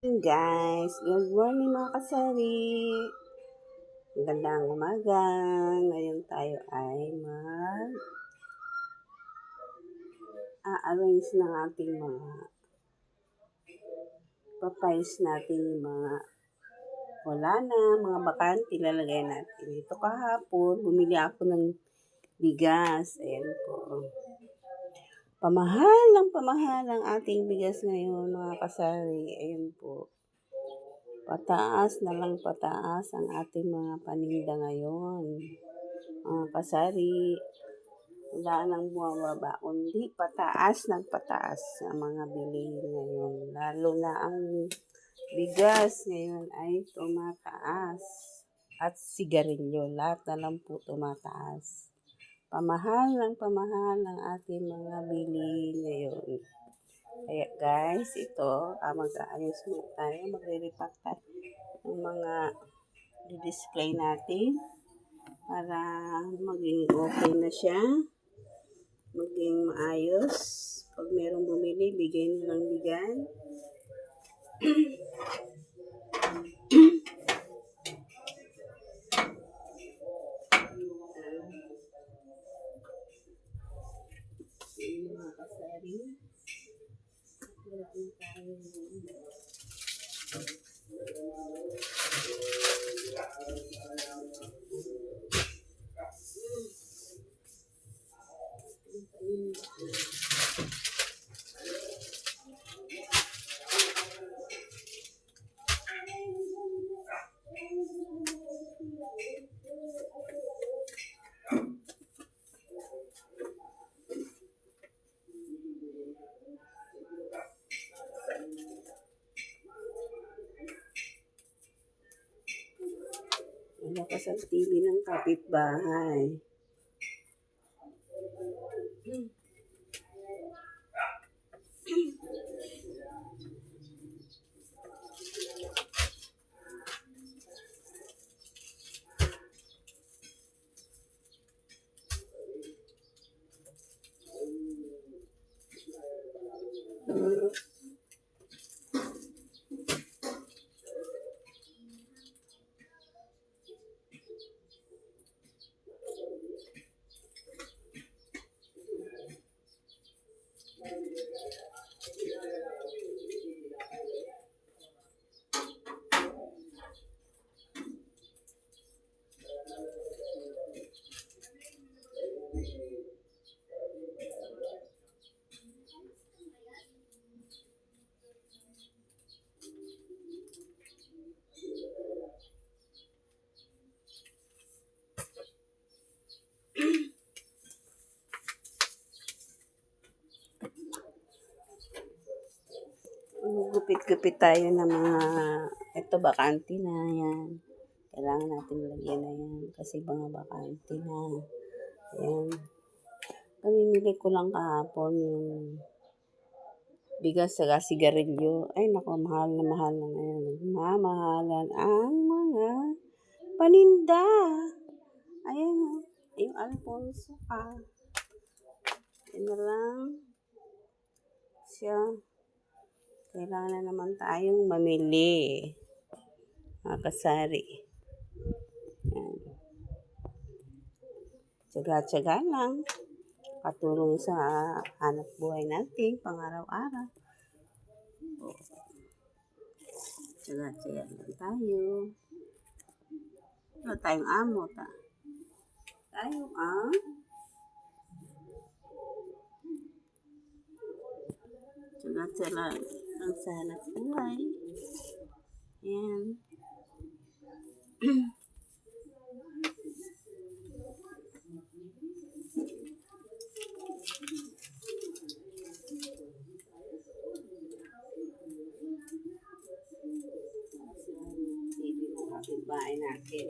Guys, good morning mga kasari. Magandang umaga. Ngayon tayo ay arrange ng ating mga papiles natin yung mga wala na, mga bakante lalagay natin. Ito kahapon, bumili ako ng bigas. Ayan po. Pamahal ang ating bigas ngayon mga kasari. Ayan po. Pataas na lang pataas ang ating mga paninda ngayon. Mga kasari, wala nang bumababa, kundi pataas ng pataas ang mga bilihin ngayon. Lalo na ang bigas ngayon ay tumataas. At sigarilyo, lahat na lang po tumataas. Pamahal ng ating mga bilihin ngayon. Kaya guys, ito, mag-aayos muna tayo, magre-repack tayo ng mga di-display natin para maging okay na siya, maging maayos. Pag merong bumili, bigay nilang bigay. Mga kasari, wala na tayo. Malakas ang TV ng kapitbahay. Gupit-gupit tayo ng mga, ito bakante na yan. Kailangan natin lagyan na yan kasi mga bakante na. Ayan. Kamimili ko lang kahapon yung bigas sa sigarilyo. Ay nako, mahal na ngayon. Mamahalan ang mga paninda. Ayan o. Yung Alfonso ka. Yan na lang siya. Kailangan na naman tayong mamili. Mga kasari. Yan. Tsaga-tsaga lang. Katulong sa hanap buhay natin, pang-araw-araw. Tsaga-tsaga lang tayo. Wala tayong amo, tayo tsaga-tsaga lang sa hanap buhay. Ayan. Kapitbahay natin.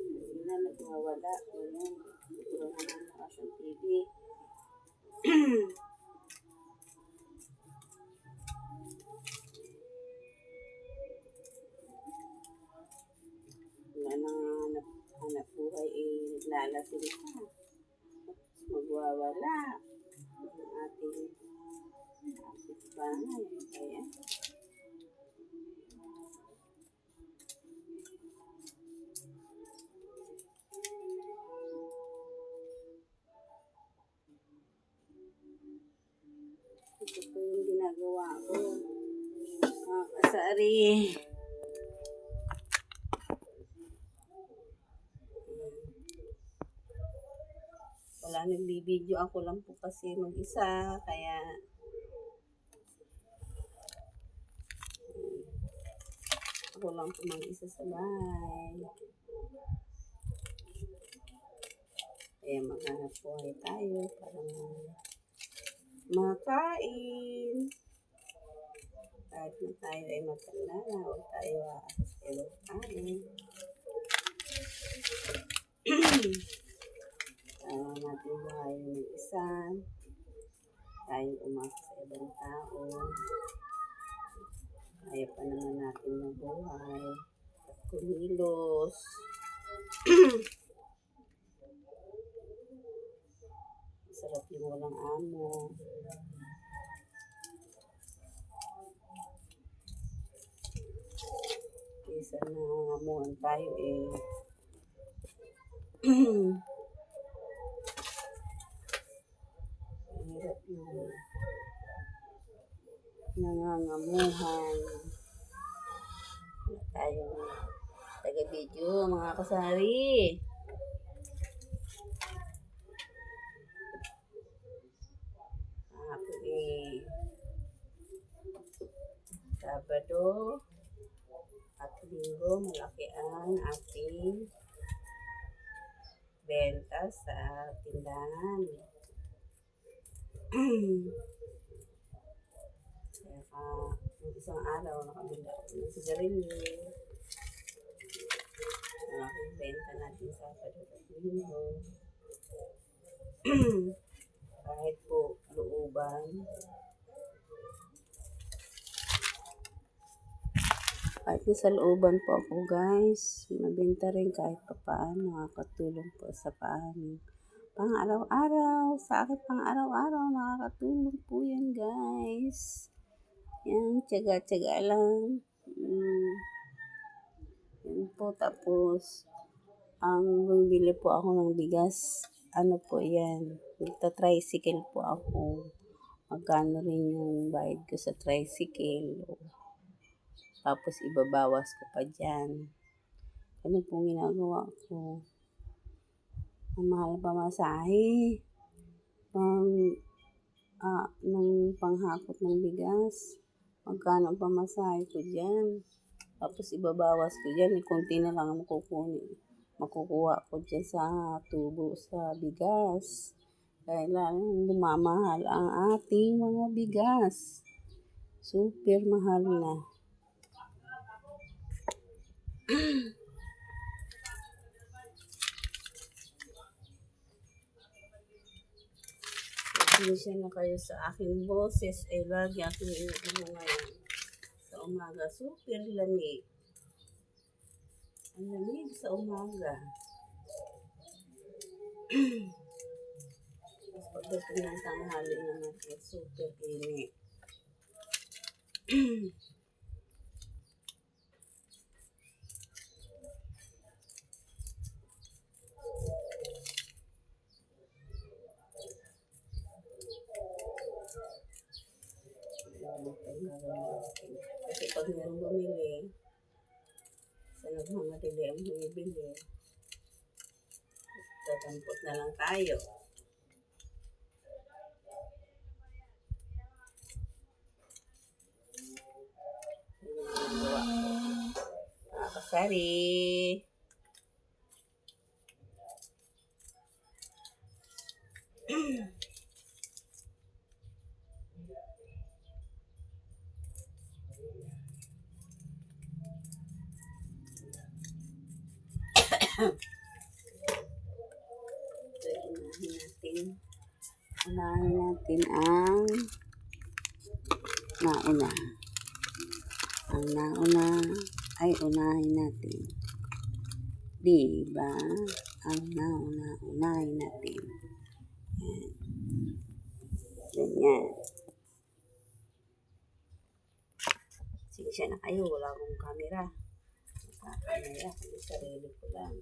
Hindi na nagwawala. Ito na naman sa TV. Wala nang hanap buhay, naglalasing ka. Magwawala ang ating bahay. Ayan. Ito po yung ginagawa ko. Kasari. Wala, nagbibideo ako lang po kasi mag-isa. Kaya ako lang po mag-isa sa bahay. Kaya maghanap buhay tayo para makain. Kahit na tayo ay matanda na, huwag tayo aakas kayo kain. Natin buhay ng isa. Tayo umasa sa ibang tao. Kaya pa naman natin mabuhay at kumilos. Sarap yung walang amo. Isa na amuhan tayo eh. Hirap yung nangangamuhan. Wala tayong taga-video, mga kasari. Sabado at Linggo, malaki ang ating benta sa tindahan. Kaya isang araw nakabila ako ng sigarilyo. Malaking benta natin sa Sabado at Linggo. Kahit po looban. Kahit nasa looban po ako guys, mabenta rin kahit pa paano, nakakatulong po sa paano. Pang araw-araw, sa akin pang araw-araw, nakakatulong po yan guys. Yan, tiyaga-tiyaga lang. Yan po, tapos, ang bumili po ako ng bigas, ano po yan, nagta-tricycle po ako. Magkano rin yung bayad ko sa tricycle. Tapos ibabawas ko pa dyan. Ano pong ginagawa ko? Ang mahal pa masahe. Nung panghakot ng bigas. Magkano ang pamasahe ko dyan. Tapos ibabawas ko dyan. Kunti na lang makukuha ko dyan sa tubo sa bigas. Kaya lang lumamahal ang ating mga bigas. Super mahal na. Pasensya na kayo sa aking boses. Lagi akong inuulo ngayon. Sa umaga, super lamig. Ang lamig sa umaga. Tapos pagdating ng tanghali naman, super init. Kasi pag meron bumili, sa nagmamadali ang bumibili, tatampot na lang tayo. Kasari. So, unahin natin ang nauna. Ang nauna ay unahin natin. Diba? Ang nauna, unahin natin. Yan. Ganyan. Sinsya na kayo, wala akong camera. Nakakamera, kundi sarili ko lang.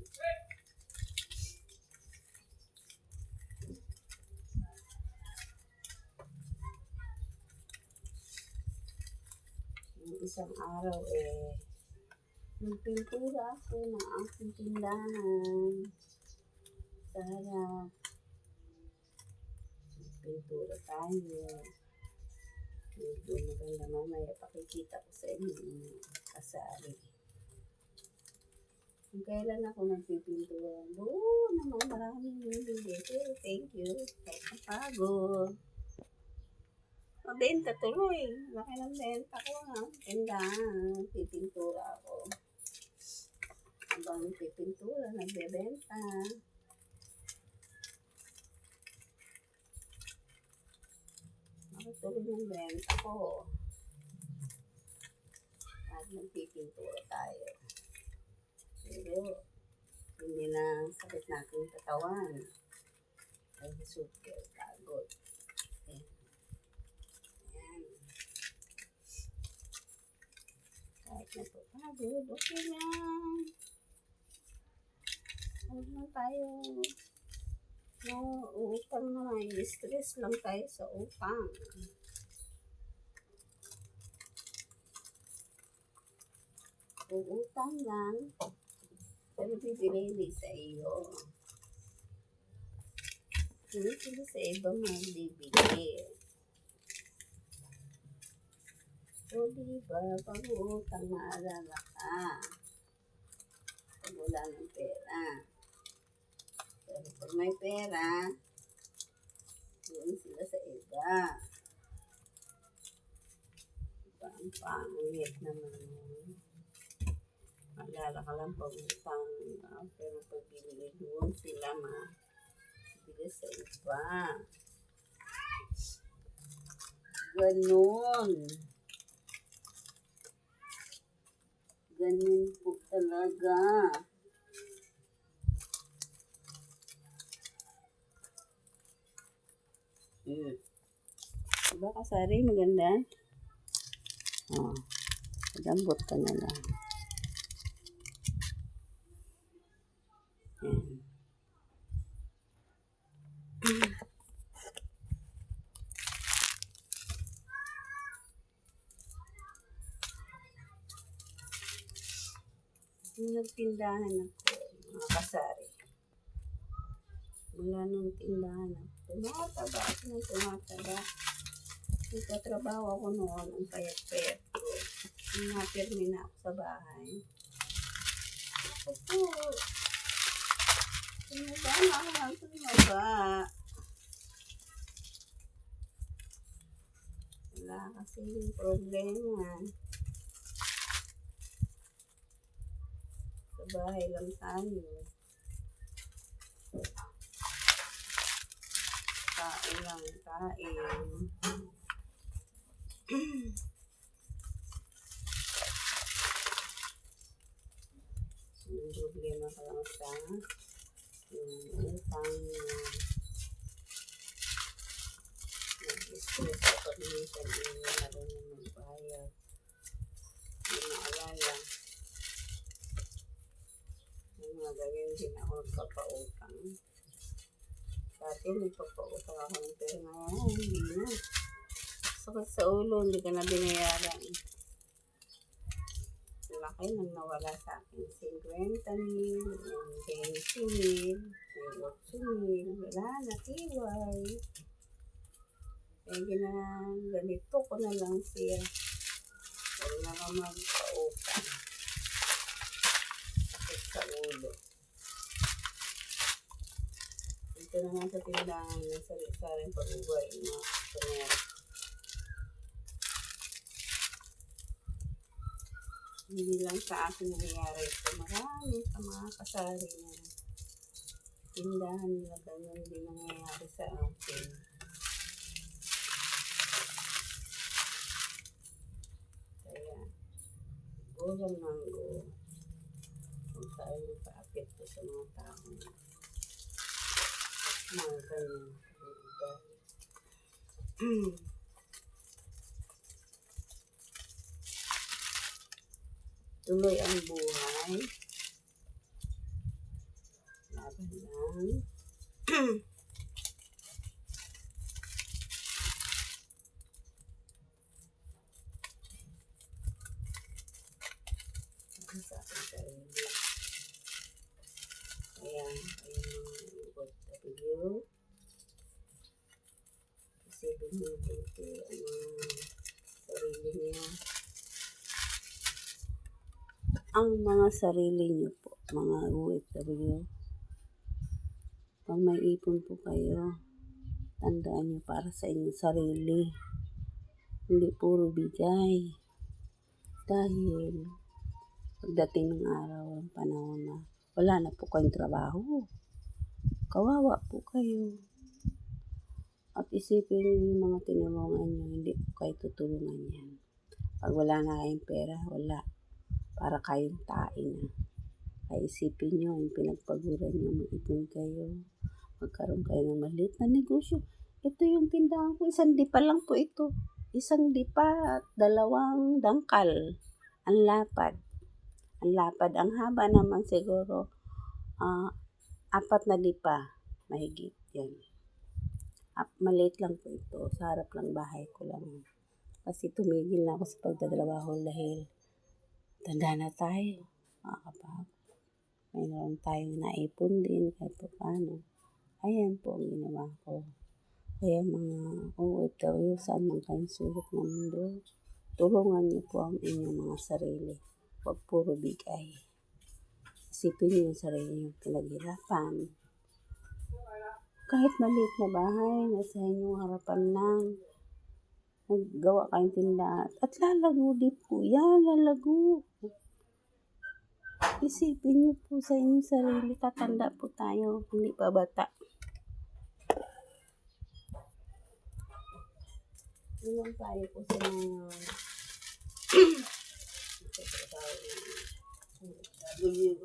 Yung isang araw nagpintura ako ng aking tindahan. Sa harap. Nagpintura tayo. Medyo maganda mamaya pakikita ko sa inyo yung kasari. Kung kailan ako nagpipintura, naman maraming bibili. Thank you. Kahit napagod. Mabenta tuloy. Laki ng benta ko na. Tindahan. Pipintura ako. Habang pipintura, nagbebenta. Tuloy ng benta ko. At nagpipintura tayo. Pero, hindi na sakit natin katawan. Ay, super pagod. Ayan. Kahit napapagod, okay lang. Huwag na tayo. No, utang naman. Stress lang tayo sa utang. Utang lang. Pero bibili sa iyo. Bibili sa iba magbibili. O diba, pag utang maalala ka. Pag wala ng pera. Pero pag may pera, doon sila sa iba. Diba, ang pangit naman yun. Maalala ka lang pag utang. Pero pag binili doon sila bili sa iba. Ganon. Ganon po talaga. Diba kasari maganda? Magambot ka na lang. Nagtindahan ako, mga kasari. Mula nung tindahan ako, tumataba ako ng tumataba. Nagtatrabaho ako noon, ang payat-payat ko. Napirmi na ako sa bahay. Ako po, tumaba na ako ng tumaba. Wala kasi yung problema. Sa bahay lang tayo. Kain lang, kain. Yung problema ka lang sa yung utang nag-stress kapag minsan yung marunong magbayad. Yung maalala. Yung mga ganyan din ako nagpapautang. Dati nagpapautang ako ng pera ngayon, hindi na. Sakit sa ulo, hindi ka na binayaran. Laki nang nawala sa akin. 50,000, 20,000, 8,000, wala na, tiway. Kaya ganito ko na lang siya. Huwag na lang magpautang. Sakit sa ulo. Ito na nga sa tindahan ng sari-saring pag-ubay ng mga customer. Hindi lang sa akin nangyayari ito. Marami sa mga kasari na tindahan nila ganyan din nangyayari sa akin. Kaya, go lang ng go. Kung tayo magpa-apekto sa mga tao na mga ganyan. Tuloy ang buhay. Laban lang. Sa ating sarili. Ayan, yung mga OFW. Kasi binibuti ang mga sarili niya. Ang mga sarili niyo po, mga OFW. Pag may ipon po kayo, tandaan niyo para sa inyong sarili. Hindi puro bigay. Dahil pagdating ng araw, ang panahon na wala na po kayong trabaho. Kawawa po kayo. At isipin niyo yung mga tinulungan niyo, hindi po kayo tutulungan yan. Pag wala na kayong pera, wala. Para kayong tain na. Ay isipin niyo, yung pinagpaguran niyo, mag-ipon kayo. Magkaroon kayo ng maliit na negosyo. Ito yung tindahan ko, isang dipa lang po ito. Isang dipa at 2 dangkal. Ang lapad. Ang haba naman siguro 4 na dipa. Mahigit yan. Maliit lang po ito. Sa harap lang bahay ko lang. Kasi tumigil na ako sa pagtatrabaho dahil tanda na tayo. Makakapagod. Mayroon tayong naipon din kahit pa paano. Ayan po ang ginawa ko. Kaya mga OFW, saan man kayong sulok ng mundo, tulungan niyo po ang inyong mga sarili. Huwag puro bigay. Isipin niyo yung sarili niyo pinaghirapan. Kahit maliit na bahay, nasa inyong harapan lang. Maggawa kayong tindahan. At lalago din po yan, lalago. Isipin niyo po sa inyong sarili, tatanda po tayo, hindi pa bata. Ilan tayo po sa mga W.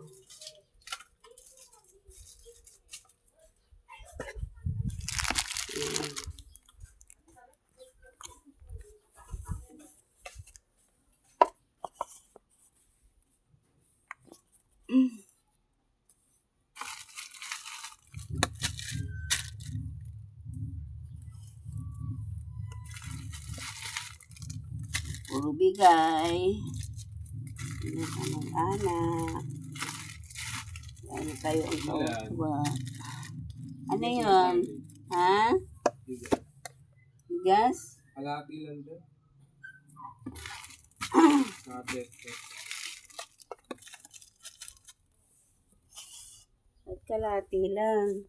Puro bigay. Hindi ka mag-anak. Dahil kayo ang kawawa. Ano yun? Ha? Bigas? Kalahati lang doon. Sabi. At kalahati lang.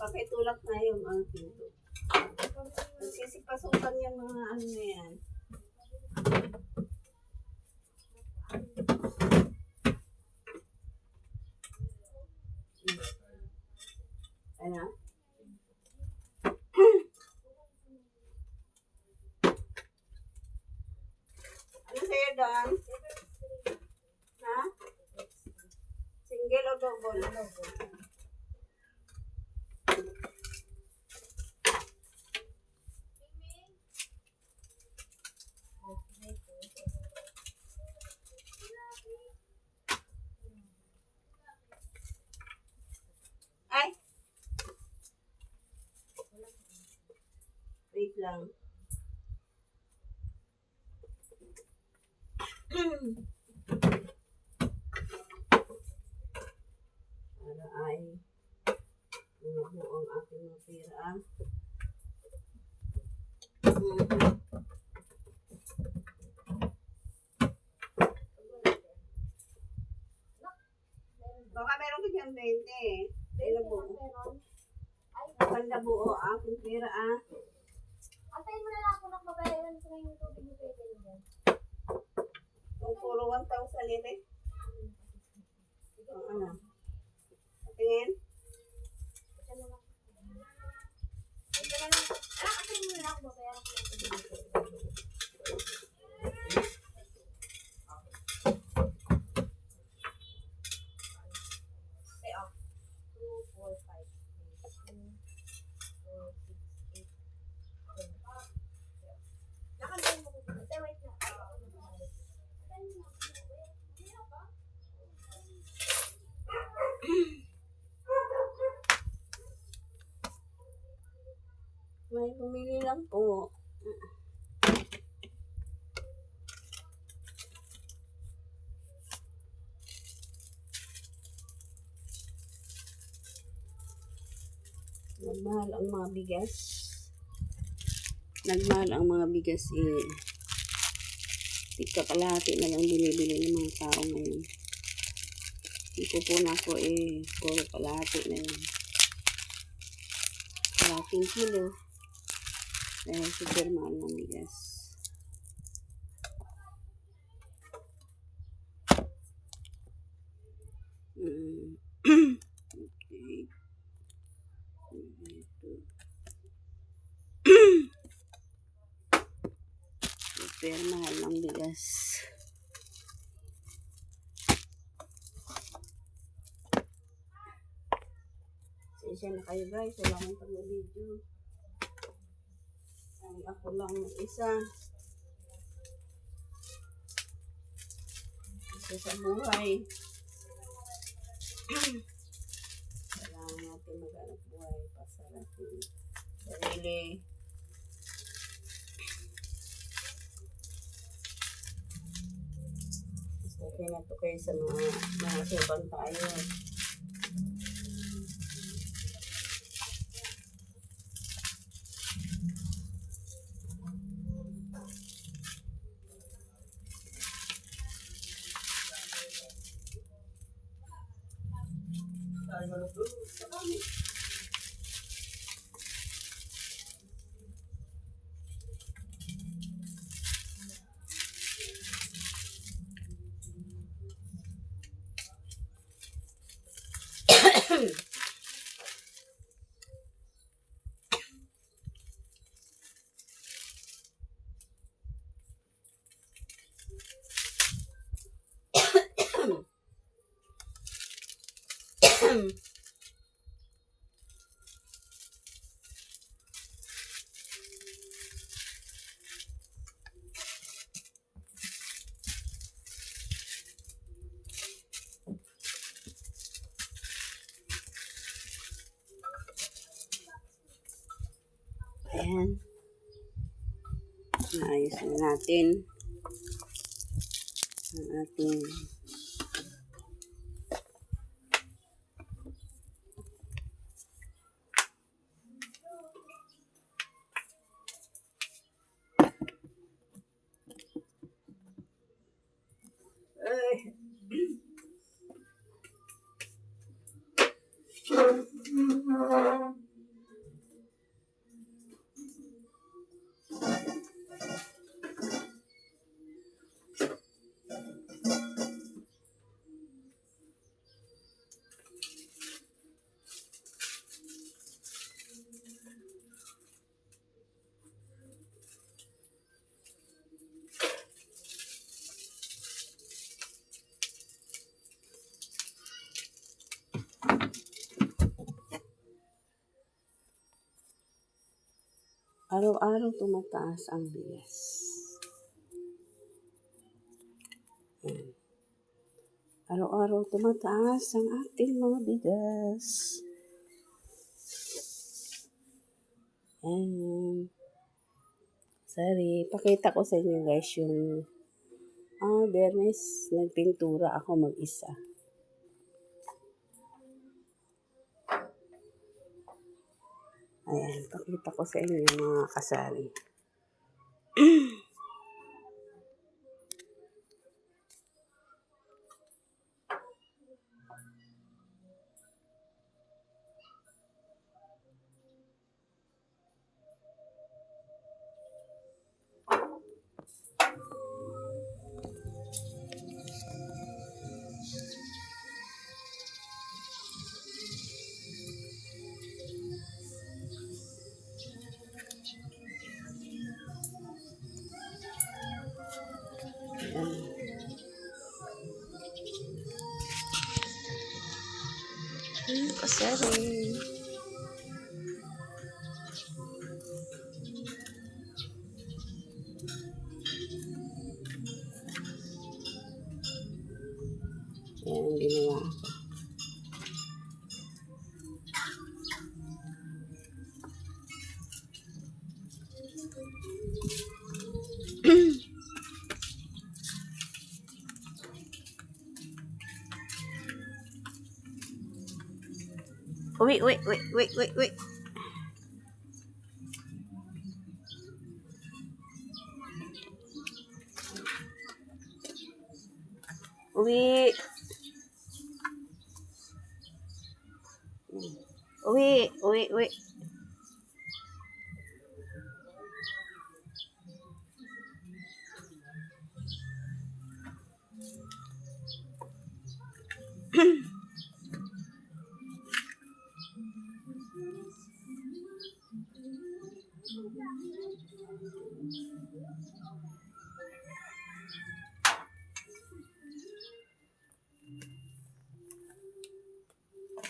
Pakitulak na yung pinto. Nagsisipasukan yung mga ano na yan. Ano? Ano sa'yo doon? Ha? Single o Ay! Wait lang. Para ay mabuo ang ating mga pera. Baka meron ka dyan 20. Ay, nabuo. Banda buo ang aking pera ah. Antayin mo na lang ako na mabayaran ko na yung tubig ni Pepe niya. Kung puro 1,000 ito. Ang ano? Tingin? Ito na lang. Ito na lang. Antayin mo na lang ako mabayaran ko na yung tubig ni Pepe. Okay, oh. 2, 4, 5, 6, 2, 4, 6, 8, 10. Nakantayin mo ko. Ate, wait na. Antayin mo na ako. Mahirap ba? May bumili lang po. Nagmahal ang mga bigas. Nagmahal ang mga bigas eh. Tika kalahati na lang binibili ng mga tao ngayon. Ipupuna ko eh. Puro kalahati na lang. Kalahating kilo. Dahil super mahal ng bigas. Okay. Super mahal ng bigas. Sensya na kayo guys, wala akong pag-video. Ay, ako lang isa. Isa sa buhay. Kailangan natin mag-anak buhay para sa ating sarili. Okay na to kayo sa mga sobrang tayo. Ayan. Naayos na natin ang ating Araw-araw tumataas ang bigas. Yan. Araw-araw tumataas ang ating mga bigas. And, sorry, pakita ko sa inyo guys yung Bernes, nagpintura ako mag-isa. Ayan, pakita ko sa inyo yung mga kasari. Ayan. Kasari. Ayan, ginawa ko. Wait. Uwi. Uwi.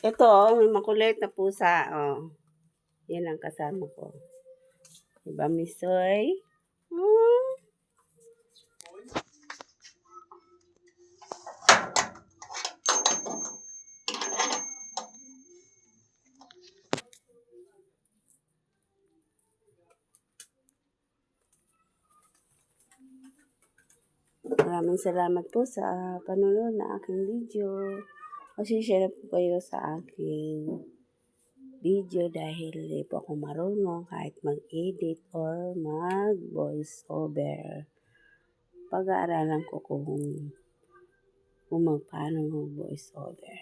Ito, may makulit na pusa. Yan ang kasama ko. Diba, Misoy? Maraming salamat po sa panonood na aking video. Pasensya na po kayo sa aking video dahil hindi po ako marunong kahit mag-edit or mag-voice over. Pag-aaralan ko kung paano mag-voice over.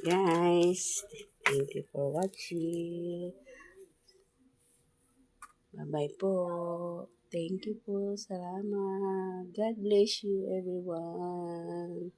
Guys, thank you for watching. Bye-bye po. Thank you po. Salamat. God bless you everyone.